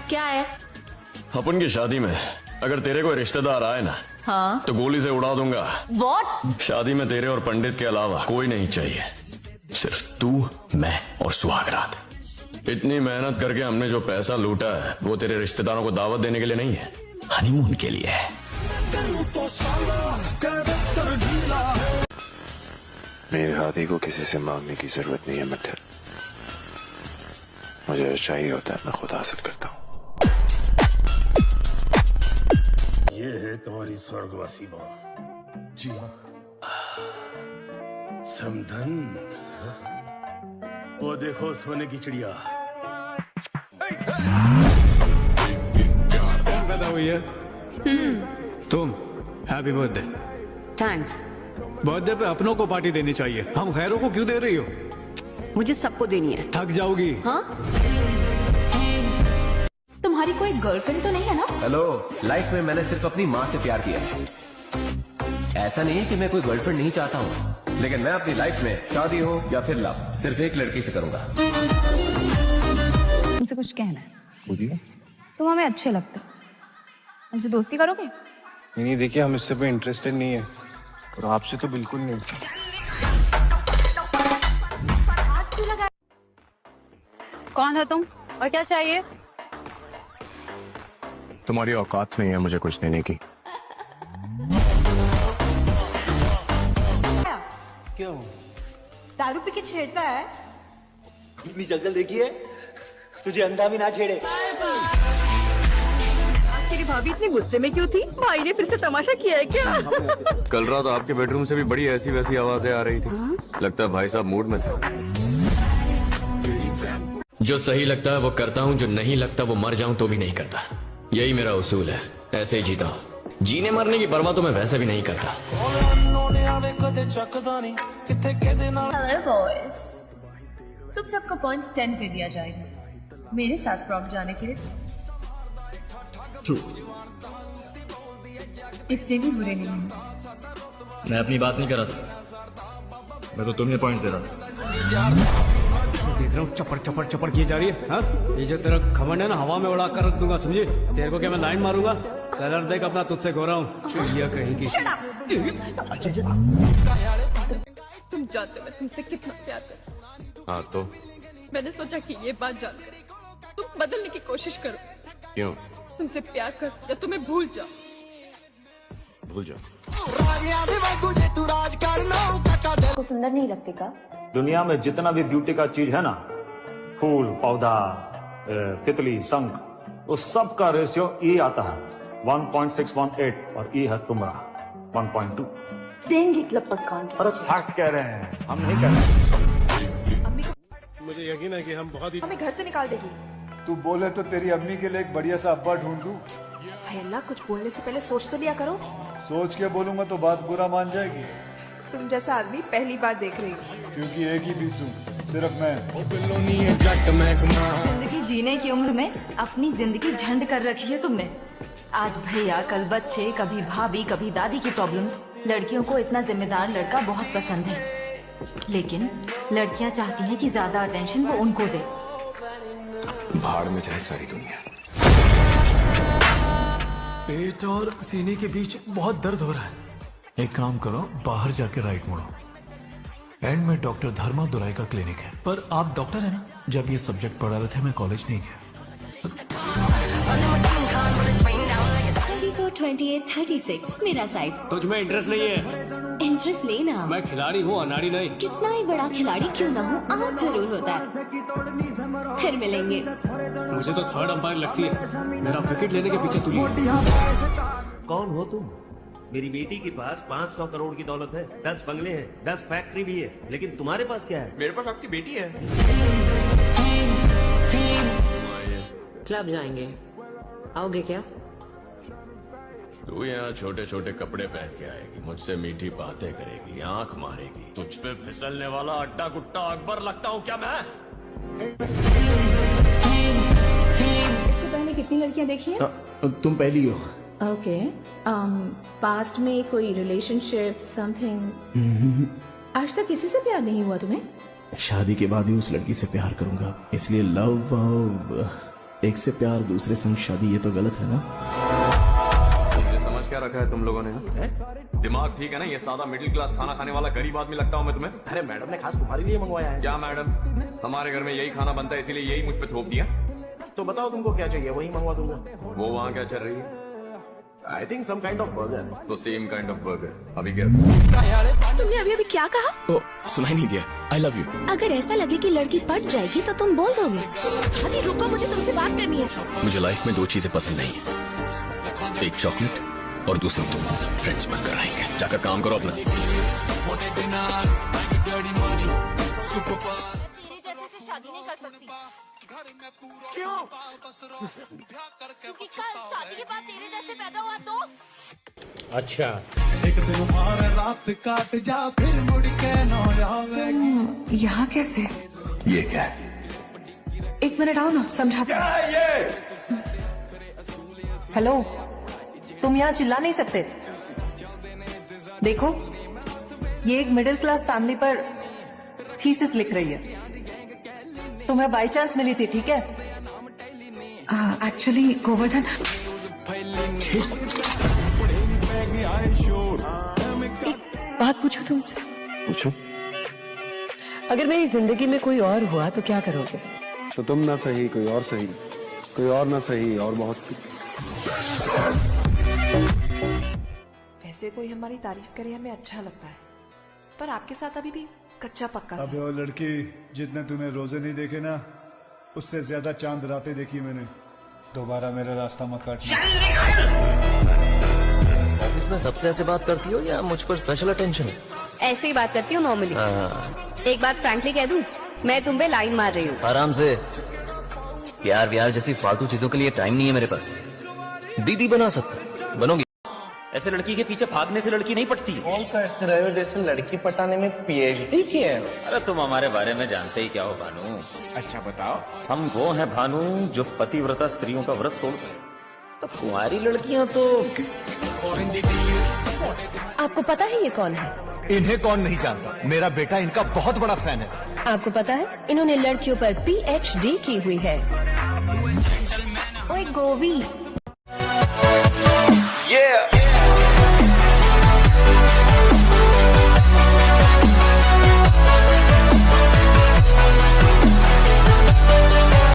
क्या है? अपन की शादी में अगर तेरे कोई रिश्तेदार आए ना, हाँ तो गोली से उड़ा दूंगा। वॉट? शादी में तेरे और पंडित के अलावा कोई नहीं चाहिए, सिर्फ तू, मैं और सुहागरात। इतनी मेहनत करके हमने जो पैसा लूटा है वो तेरे रिश्तेदारों को दावत देने के लिए नहीं है, हनीमून के लिए है। मेरे हाथी को किसी से मांगने की जरूरत नहीं है मित्र, मुझे जो चाहिए होता है मैं खुद हासिल करता हूँ। ये है तुम्हारी स्वर्गवासी माँ जी, समधन। वो देखो सोने की चिड़िया। पैदा हुई है तुम। Happy birthday. थैंक्स। बर्थडे पे अपनों को पार्टी देनी चाहिए, हम गैरों को क्यों दे रही हो? मुझे सबको देनी है। थक जाओगी। हाँ? तुम्हारी कोई गर्लफ्रेंड तो नहीं है ना? हेलो, लाइफ में मैंने सिर्फ अपनी माँ से प्यार किया है। ऐसा नहीं है कि मैं कोई गर्लफ्रेंड नहीं चाहता हूँ, लेकिन मैं अपनी लाइफ में शादी हो या फिर लव सिर्फ एक लड़की से करूंगा। तुमसे कुछ कहना है। तुम हमें अच्छे लगते हो, हमसे दोस्ती करोगे? नहीं देखिए, हम इससे कोई इंटरेस्टेड नहीं है और आपसे तो बिल्कुल नहीं। कौन हो तुम और क्या चाहिए? तुम्हारी औकात नहीं है मुझे कुछ देने की। क्यों? दारू पी के छेड़ता है। इतनी शक्ल देखी है, तुझे अंधा भी ना छेड़े। तेरी भाभी इतनी गुस्से में क्यों थी? भाई ने फिर से तमाशा किया है क्या? कल रात आपके बेडरूम से भी बड़ी ऐसी वैसी आवाजें आ रही थी, लगता है भाई साहब मूड में थे। जो सही लगता है वो करता हूँ, जो नहीं लगता वो मर जाऊं तो भी नहीं करता। यही मेरा उसूल है, ऐसे ही जीता हूँ। जीने मरने की परवाह तो मैं वैसे भी नहीं करता। हेलो बॉयज, तुम सबको पॉइंट्स 10 पे दिया जाएगा मेरे साथ प्रॉम जाने के लिए। इतने भी बुरे नहीं हैं। मैं अपनी बात नहीं कर रहा था, मैं तो तुम्हें पॉइंट दे रहा था। देख रहा हूँ चपड़ चपड़ चपड़ की जा रही है। हाँ? ये जो तेरा घमंड है ना, हवा में उड़ा कर रख दूंगा, समझे? तेरे को क्या मैं लाइन मारूंगा? कलर देख अपना, तुझसे गोरा हूँ। चुहिया कहीं की। तुम जानते हो मैं तुमसे कितना प्यार करती हूँ। हाँ तो मैंने सोचा कि ये बात जानकर तुम बदलने की कोशिश करो। क्यों? तुमसे प्यार कर या तुम्हें भूल जाओ। भूल जाओ। को सुंदर नहीं लगती का? दुनिया में जितना भी ब्यूटी का चीज है ना, फूल, पौधा, तितली, शंख, उस सब का रेशियो ई आता है 1.618 और ई है तुम्हारा 1.2। देंगे क्लब पर कान अरे हक कह रहे हैं, हम नहीं कह रहे। मुझे यकीन है कि हम बहुत ही। हमें घर से निकाल देगी। तू बोले तो तेरी अम्मी के लिए एक बढ़िया सा अब्बा ढूंढ दूं। अल्लाह, कुछ बोलने से पहले सोच तो लिया करो। सोच के बोलूंगा तो बात बुरा मान जाएगी, तुम जैसा आदमी पहली बार देख रही हूँ। क्योंकि एक ही पीस हूं, सिर्फ मैं। जिंदगी जीने की उम्र में अपनी जिंदगी झंड कर रखी है तुमने। आज भैया, कल बच्चे, कभी भाभी, कभी दादी की प्रॉब्लम्स। लड़कियों को इतना जिम्मेदार लड़का बहुत पसंद है, लेकिन लड़कियां चाहती हैं कि ज्यादा अटेंशन वो उनको दे। भाड़ में जाए सारी दुनिया। पेट और सीने के बीच बहुत दर्द हो रहा है। एक काम करो, बाहर जाके राइट मुड़ो। एंड में डॉक्टर धर्मा दुराई का क्लिनिक है। पर आप डॉक्टर है ना? जब ये सब्जेक्ट पढ़ा रहे थे मैं कॉलेज नहीं गया। 24, 28, 36 मेरा साइज। तुझ में इंटरेस्ट नहीं है? इंटरेस्ट लेना। मैं खिलाड़ी हूँ, अनाड़ी नहीं। कितना ही बड़ा खिलाड़ी क्यों ना हो, आज जरूर होता है। फिर मिलेंगे। मुझे तो थर्ड अंपायर लगती है, मेरा विकेट लेने के पीछे तुली है। कौन हो तुम? मेरी बेटी के पास 500 करोड़ की दौलत है, 10 बंगले हैं, 10 फैक्ट्री भी है, लेकिन तुम्हारे पास क्या है? मेरे पास आपकी बेटी है। क्लब जाएंगे, आओगे क्या? तू यहाँ छोटे छोटे कपड़े पहन के आएगी, मुझसे मीठी बातें करेगी, आंख मारेगी। तुझ पे फिसलने वाला अड्डा गुट्टा अकबर लगता हूँ क्या मैं? इससे पहले कितनी लड़कियां देखी हैं? तुम पहली हो। ओके। पास्ट में कोई रिलेशनशिप समथिंग? आज तक किसी से प्यार नहीं हुआ तुम्हें? शादी के बाद ही उस लड़की से प्यार करूंगा, इसलिए लव एक से प्यार दूसरे संग शादी, ये तो गलत है ना? मुझे समझ क्या रखा है तुम लोगों ने? दिमाग ठीक है ना? ये सादा मिडिल क्लास खाना खाने वाला गरीब आदमी लगता हूँ मैं तुम्हें? अरे मैडम ने खास तुम्हारे लिए मंगवाया है। क्या मैडम? हमारे घर में यही खाना बनता है इसीलिए यही मुझ पे थोप दिया। तो बताओ तुमको क्या चाहिए, वही मंगवा दूंगा। वो वहाँ क्या चल रही है? I think some kind of burger. तो सेम काइंड ऑफ बर्गर। अभी क्या? तुमने अभी अभी क्या कहा? ओ, सुनाई नहीं दिया। I love you. अगर ऐसा लगे कि लड़की पट जाएगी तो तुम बोल दोगे। दादी रुको, मुझे तुमसे बात करनी है। मुझे लाइफ में दो चीजें पसंद नहीं है, एक चॉकलेट और दूसरी तुम। फ्रेंड्स बनकर रहेंगे। जाकर काम करो अपना। शादी नहीं कर सकती। क्यों? क्योंकि कल शादी के बाद तेरे जैसे पैदा हुआ तो। अच्छा, यहाँ कैसे? ये क्या है? एक मिनट आओ ना, समझाते हैं। हेलो, तुम यहाँ चिल्ला नहीं सकते। देखो, ये एक मिडिल क्लास फैमिली पर थीसिस लिख रही है। तुम्हें बाई चांस मिली थी, ठीक है? एक्चुअली गोवर्धन, एक बात पूछूं तुमसे? पूछो। अगर मेरी जिंदगी में कोई और हुआ तो क्या करोगे? तो तुम ना सही, कोई और सही, कोई और ना सही, और बहुत। वैसे कोई हमारी तारीफ करे हमें अच्छा लगता है, पर आपके साथ अभी भी कच्चा पक्का सा। अबे वो लड़की, जितने तूने रोजे नहीं देखे ना, उससे ज्यादा चांद रातें देखी मैंने। दोबारा मेरा रास्ता मत काटना। ऑफिस में सबसे ऐसे बात करती हो या मुझ पर स्पेशल अटेंशन है? ऐसे ही बात करती हूँ नॉर्मली। एक बात फ्रैंकली कह दूं, मैं तुम पे लाइन मार रही हूँ। आराम से। प्यार व्यार जैसी फालतू चीजों के लिए टाइम नहीं है मेरे पास। दीदी बना सकता, बनोगी? ऐसे लड़की के पीछे भागने से लड़की नहीं पटती। कौन का ऐसे रहे जैसे लड़की पटाने में PhD की है? अरे तुम हमारे बारे में जानते ही क्या हो भानु। अच्छा बताओ। हम वो हैं भानु जो पतिव्रता स्त्रियों का व्रत तोड़ते हैं। तो कुंवारी लड़कियां तो। आपको पता है ये कौन है? इन्हें कौन नहीं जानता, मेरा बेटा इनका बहुत बड़ा फैन है। आपको पता है इन्होंने लड़कियों पर PhD की हुई है। ओए गोवी। Yeah.